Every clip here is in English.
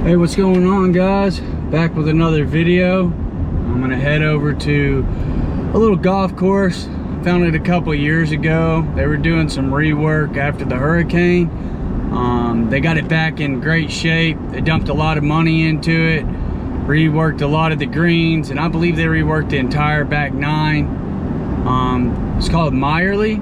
Hey, what's going on, guys? Back with another video. I'm gonna head over to a little golf course. Found it a couple years ago. They were doing some rework after the hurricane. They got it back in great shape. They dumped a lot of money into it, reworked a lot of the greens, and I believe they reworked the entire back nine. It's called Myerlee.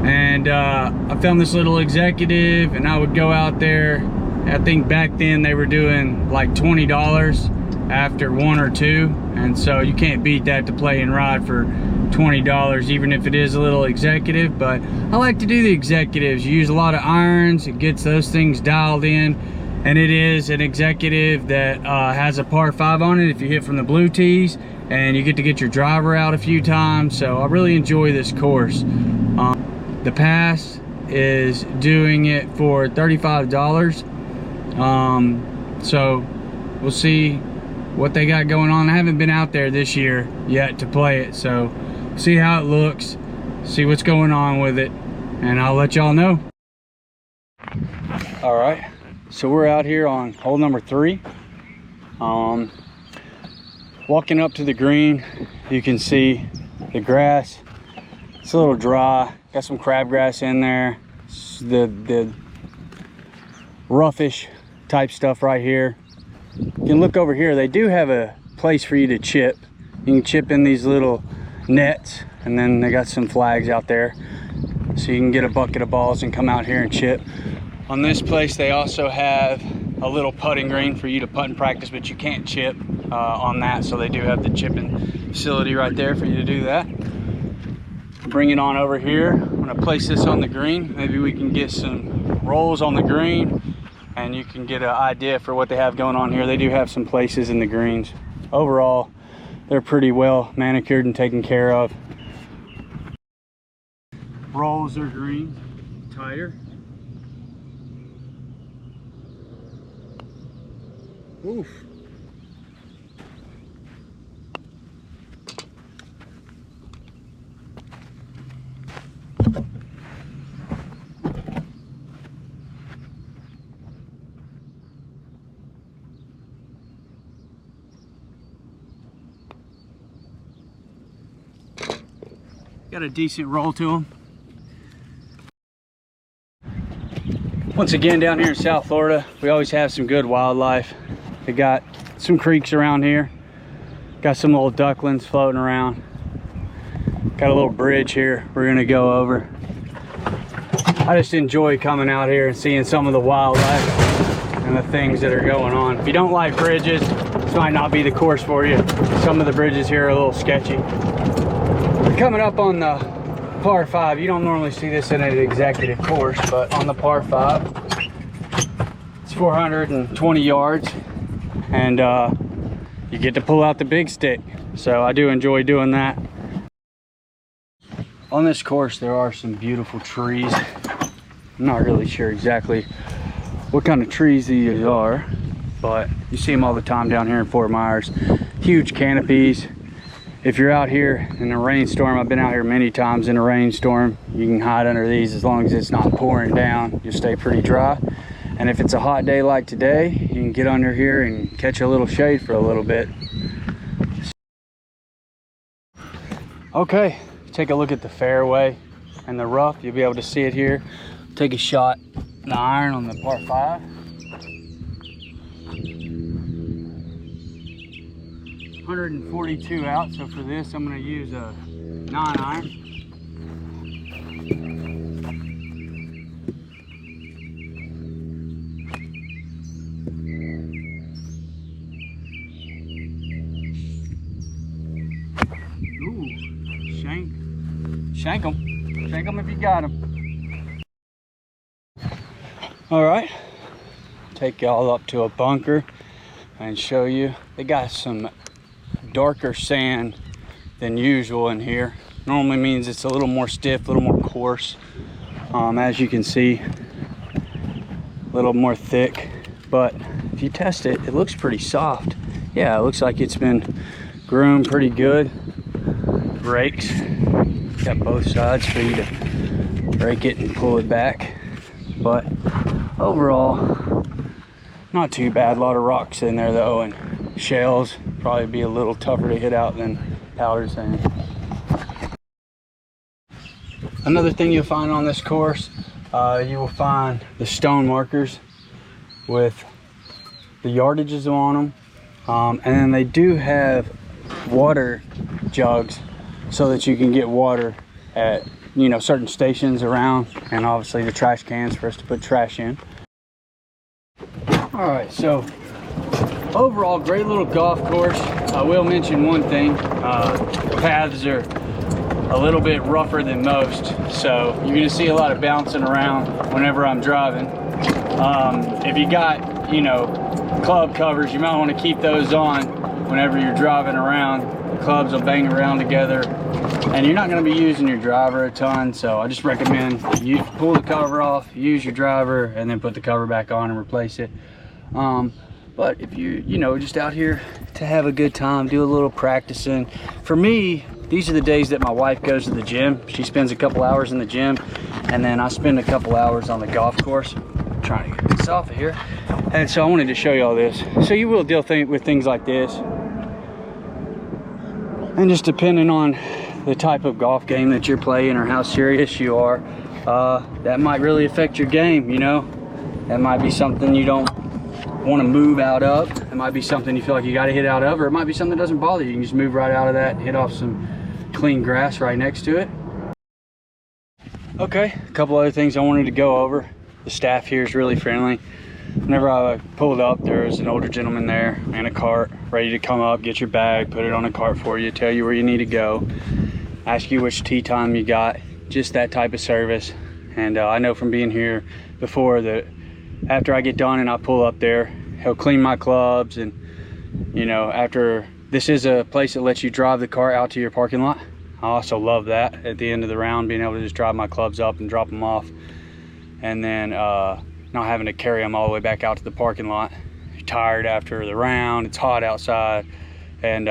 And I found this little executive, and I would go out there. I think back then they were doing like $20 after one or two, and so you can't beat that to play and ride for $20, even if it is a little executive. But I like to do the executives. You use a lot of irons, it gets those things dialed in, and it is an executive that has a par 5 on it if you hit from the blue tees, and you get to get your driver out a few times. So I really enjoy this course. The pass is doing it for $35. So we'll see what they got going on. I haven't been out there this year yet to play it, so see how it looks, see what's going on with it, and I'll let y'all know. All right, so we're out here on hole number 3. Walking up to the green, you can see the grass. It's a little dry, got some crabgrass in there. The roughish type stuff right here. You can look over here, they do have a place for you to chip. You can chip in these little nets, and then they got some flags out there so you can get a bucket of balls and come out here and chip. On this place they also have a little putting green for you to putt and practice, but you can't chip on that, so they do have the chipping facility right there for you to do that. Bring it on over here. I'm gonna place this on the green. Maybe we can get some rolls on the green, and you can get an idea for what they have going on here. They do have some places in the greens. Overall, they're pretty well manicured and taken care of. Rolls are green, tighter. Oof. Got a decent roll to them. Once again, down here in South Florida, we always have some good wildlife. They got some creeks around here. Got some little ducklings floating around. Got a little bridge here we're gonna go over. I just enjoy coming out here and seeing some of the wildlife and the things that are going on. If you don't like bridges, this might not be the course for you. Some of the bridges here are a little sketchy. Coming up on the par 5, you don't normally see this in an executive course, but on the par 5, it's 420 yards, and you get to pull out the big stick. So I do enjoy doing that. On this course, there are some beautiful trees. I'm not really sure exactly what kind of trees these are, but you see them all the time down here in Fort Myers. Huge canopies. If you're out here in a rainstorm, I've been out here many times in a rainstorm, you can hide under these as long as it's not pouring down. You'll stay pretty dry. And if it's a hot day like today, you can get under here and catch a little shade for a little bit. Okay, take a look at the fairway and the rough. You'll be able to see it here. Take a shot in the iron on the par 5. 142 out, so for this I'm going to use a 9-iron. Ooh, shank them if you got them. All right, take y'all up to a bunker and show you. They got some darker sand than usual in here. Normally means it's a little more stiff, a little more coarse. As you can see, a little more thick, but if you test it, it looks pretty soft. Yeah, it looks like it's been groomed pretty good. Brakes, got both sides for you to break it and pull it back. But overall, Not too bad. A lot of rocks in there though, and shells. Probably be a little tougher to hit out than powdered sand. Another thing you'll find on this course, you will find the stone markers with the yardages on them, and then they do have water jugs so that you can get water at, you know, certain stations around, and obviously the trash cans for us to put trash in. All right, so overall, great little golf course. I will mention one thing, paths are a little bit rougher than most, so you're gonna see a lot of bouncing around whenever I'm driving. If you got, you know, club covers, you might want to keep those on whenever you're driving around. The clubs will bang around together, and you're not going to be using your driver a ton, so I just recommend you pull the cover off, use your driver, and then put the cover back on and replace it. But if you know, just out here to have a good time, do a little practicing. For me, these are the days that my wife goes to the gym. She spends a couple hours in the gym, and then I spend a couple hours on the golf course. I'm trying to get this off of here. And so I wanted to show you all this. So you will deal with things like this. And just depending on the type of golf game that you're playing or how serious you are, that might really affect your game, you know? That might be something you don't want to move out of. It might be something you feel like you got to hit out of, or it might be something that doesn't bother you. You can just move right out of that, hit off some clean grass right next to it. Okay, a couple other things I wanted to go over. The staff here is really friendly. Whenever I pulled up, there was an older gentleman there and a cart ready to come up, get your bag, put it on a cart for you, tell you where you need to go, ask you which tee time you got, just that type of service. And I know from being here before that after I get done and I pull up there, he'll clean my clubs. And you know, after, this is a place that lets you drive the car out to your parking lot. I also love that at the end of the round, being able to just drive my clubs up and drop them off, and then not having to carry them all the way back out to the parking lot. You're tired after the round, it's hot outside, and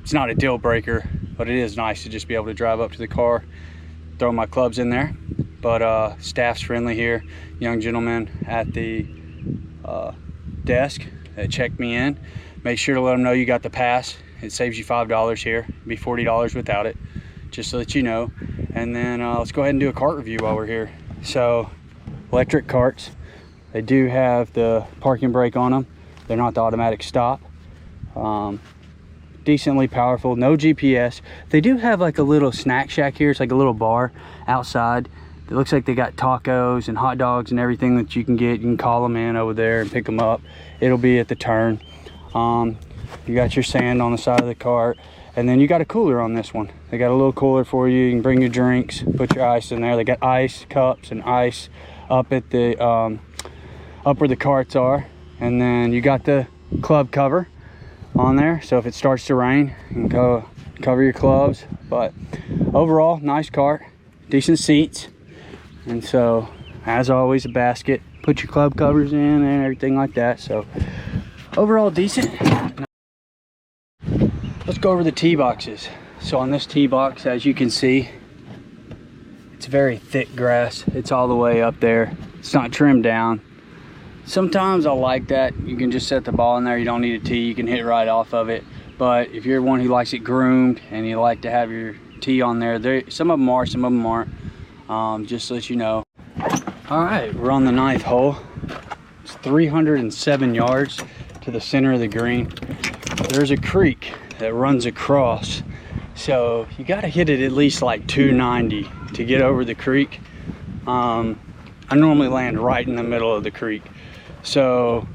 it's not a deal breaker, but it is nice to just be able to drive up to the car, throw my clubs in there. But staff's friendly here. Young gentleman at the desk that checked me in. Make sure to let them know you got the pass. It saves you $5 here. It'd be $40 without it, just so that you know. And then let's go ahead and do a cart review while we're here. So, electric carts. They do have the parking brake on them. They're not the automatic stop. Decently powerful, no GPS. They do have like a little snack shack here. It's like a little bar outside. It looks like they got tacos and hot dogs and everything that you can get. You can call them in over there and pick them up. It'll be at the turn. You got your sand on the side of the cart, and then you got a cooler on this one. They got a little cooler for you. You can bring your drinks, put your ice in there. They got ice cups and ice up at the up where the carts are. And then you got the club cover on there, so if it starts to rain, you can go cover your clubs. But overall, nice cart, decent seats. And so, as always, a basket, put your club covers in and everything like that. So overall, decent. Let's go over the tee boxes. So on this tee box, as you can see, it's very thick grass. It's all the way up there. It's not trimmed down. Sometimes I like that. You can just set the ball in there. You don't need a tee. You can hit right off of it. But if you're one who likes it groomed and you like to have your tee on there, some of them are, some of them aren't. Just so that you know. All right, we're on the 9th hole. It's 307 yards to the center of the green. There's a creek that runs across, so you got to hit it at least like 290 to get over the creek. I normally land right in the middle of the creek, so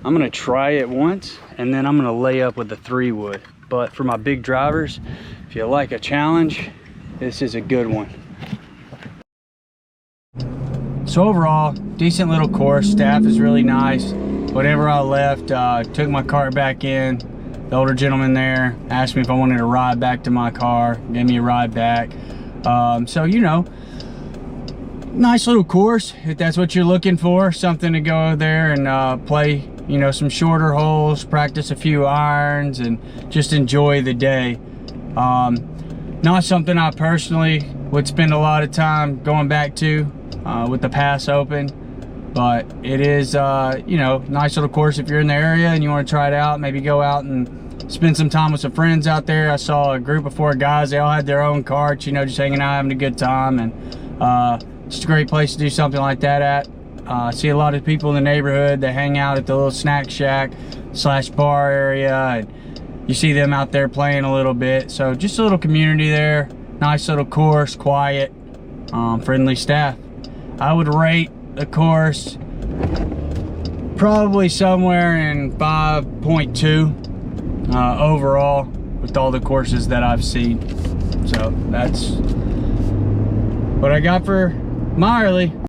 I'm gonna try it once and then I'm gonna lay up with the 3-wood. But for my big drivers, if you like a challenge, this is a good one. So overall, decent little course. Staff is really nice. Whenever I left, took my cart back in. The older gentleman there asked me if I wanted to ride back to my car, gave me a ride back. So, you know, nice little course if that's what you're looking for. Something to go there and play, you know, some shorter holes, practice a few irons, and just enjoy the day. Not something I personally would spend a lot of time going back to with the pass open. but it is you know, nice little course if you're in the area and you want to try it out. Maybe go out and spend some time with some friends out there. I saw a group of 4 guys. They all had their own carts, you know, just hanging out, having a good time, and just a great place to do something like that at. I see a lot of people in the neighborhood. They hang out at the little snack shack / bar area, and you see them out there playing a little bit. So just a little community there. Nice little course, quiet, friendly staff. I would rate the course probably somewhere in 5.2 overall with all the courses that I've seen. So that's what I got for Myerlee.